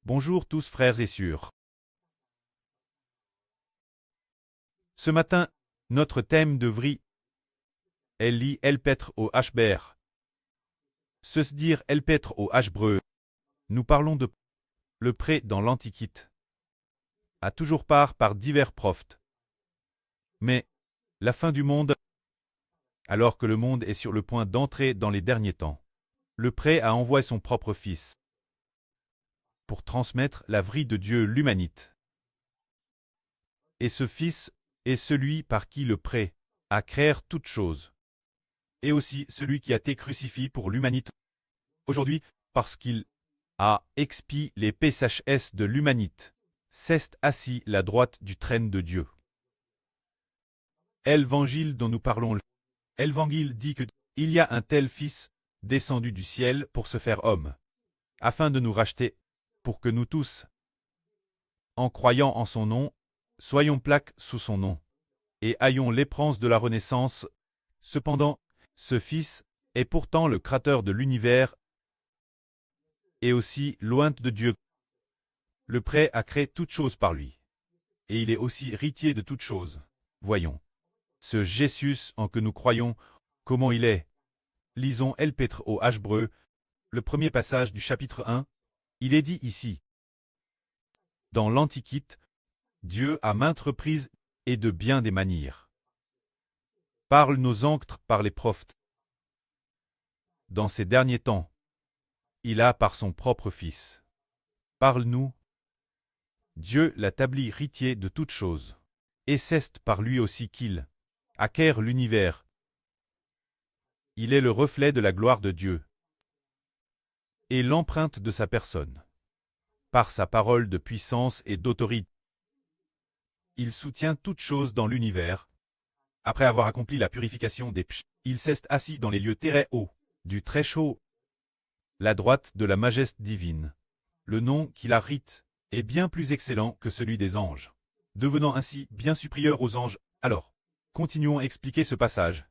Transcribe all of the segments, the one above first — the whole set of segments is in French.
Bonjour tous frères et sœurs. Ce matin, notre thème de vri est li elpetre au hber. Se dire elpetre au hbreu. Nous parlons de le pré dans l'Antiquité. A toujours par divers profs. Mais, la fin du monde, alors que le monde est sur le point d'entrer dans les derniers temps, le pré a envoyé son propre fils pour transmettre la vie de Dieu l'humanité. Et ce fils est celui par qui le pré a créé toutes choses, et aussi celui qui a été crucifié pour l'humanité. Aujourd'hui, parce qu'il a expié les péchés de l'humanité, c'est assis la droite du trône de Dieu. L'évangile dont nous parlons, l'évangile dit que il y a un tel fils descendu du ciel pour se faire homme, afin de nous racheter, pour que nous tous, en croyant en son nom, soyons plaqués sous son nom, et ayons l'espérance de la renaissance. Cependant, ce Fils est pourtant le créateur de l'univers et aussi loin de Dieu. Le pré a créé toutes choses par lui, et il est aussi héritier de toutes choses. Voyons. Ce Jésus en que nous croyons, comment il est. Lisons Elpetre au Hbreu, le premier passage du chapitre 1. Il est dit ici. Dans l'Antiquité, Dieu a maintes reprises et de bien des manières. Parle nos ancêtres par les prophètes. Dans ces derniers temps, il a par son propre Fils. Parle-nous. Dieu l'établit héritier de toutes choses, et c'est par lui aussi qu'il acquiert l'univers. Il est le reflet de la gloire de Dieu et l'empreinte de sa personne. Par sa parole de puissance et d'autorité, il soutient toutes choses dans l'univers. Après avoir accompli la purification des péchés, il s'est assis dans les lieux très hauts, du très chaud, la droite de la majesté divine. Le nom qu'il hérite est bien plus excellent que celui des anges, devenant ainsi bien supérieur aux anges. Alors, continuons à expliquer ce passage.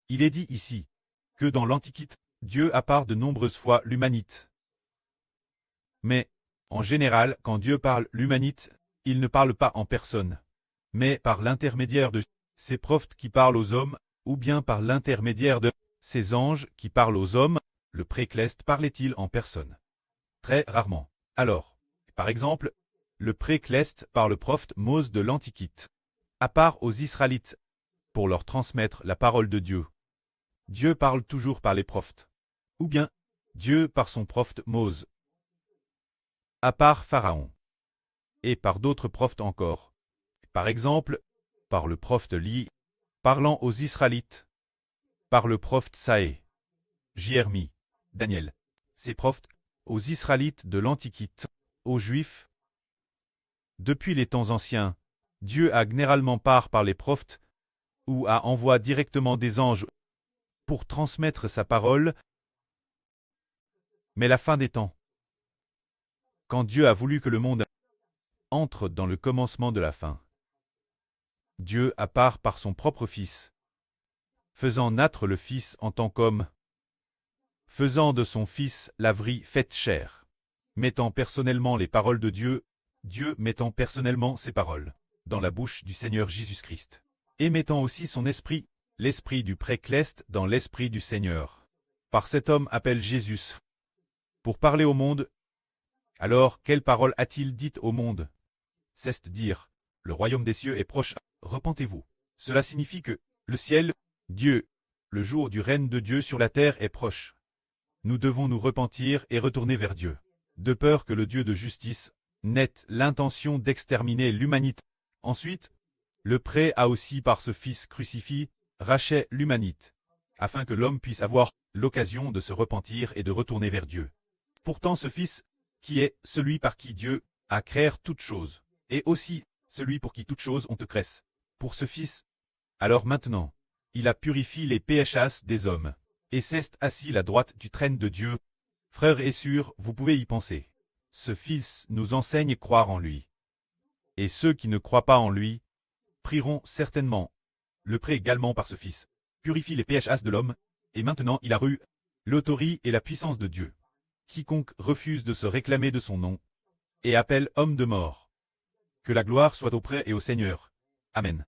Il est dit ici que dans l'Antiquité, Dieu appart de nombreuses fois l'humanité. Mais, en général, quand Dieu parle l'humanité, il ne parle pas en personne, mais par l'intermédiaire de ces prophètes qui parlent aux hommes, ou bien par l'intermédiaire de ces anges qui parlent aux hommes. Le précleste parlait-il en personne? Très rarement. Alors, par exemple, le précleste par le prophète Mose de l'Antiquité, à part aux Israélites, pour leur transmettre la parole de Dieu. Dieu parle toujours par les prophètes. Ou bien, Dieu par son prophète Mose, à part Pharaon, et par d'autres prophètes encore. Par exemple, par le prophète Li, parlant aux Israélites, par le prophète Saé, Jérémie, Daniel, ces prophètes, aux Israélites de l'Antiquité, aux Juifs. Depuis les temps anciens, Dieu a généralement par les prophètes, ou a envoyé directement des anges pour transmettre sa parole. Mais la fin des temps, quand Dieu a voulu que le monde entre dans le commencement de la fin, Dieu a par son propre Fils, faisant naître le Fils en tant qu'homme, faisant de son Fils la vie faite chair, mettant personnellement les paroles de Dieu, Dieu mettant personnellement ses paroles dans la bouche du Seigneur Jésus-Christ, et mettant aussi son esprit, l'esprit du précleste dans l'esprit du Seigneur. Par cet homme appelle Jésus, pour parler au monde. Alors, quelle parole a-t-il dite au monde? C'est dire, le royaume des cieux est proche, repentez-vous. Cela signifie que, le ciel, Dieu, le jour du règne de Dieu sur la terre est proche. Nous devons nous repentir et retourner vers Dieu, de peur que le Dieu de justice n'ait l'intention d'exterminer l'humanité. Ensuite, le pré a aussi par ce Fils crucifié, racheté l'humanité, afin que l'homme puisse avoir l'occasion de se repentir et de retourner vers Dieu. Pourtant ce Fils, qui est celui par qui Dieu a créé toutes choses, et aussi celui pour qui toutes choses ont créé. Pour ce Fils, alors maintenant, il a purifié les péchés des hommes, et s'est assis à la droite du trône de Dieu. Frères et sœurs, vous pouvez y penser. Ce Fils nous enseigne à croire en lui. Et ceux qui ne croient pas en lui, prieront certainement. Le pré également par ce Fils purifie les péchés de l'homme, et maintenant il a reçu l'autorité et la puissance de Dieu. Quiconque refuse de se réclamer de son nom, et appelle homme de mort. Que la gloire soit auprès et au Seigneur. Amen.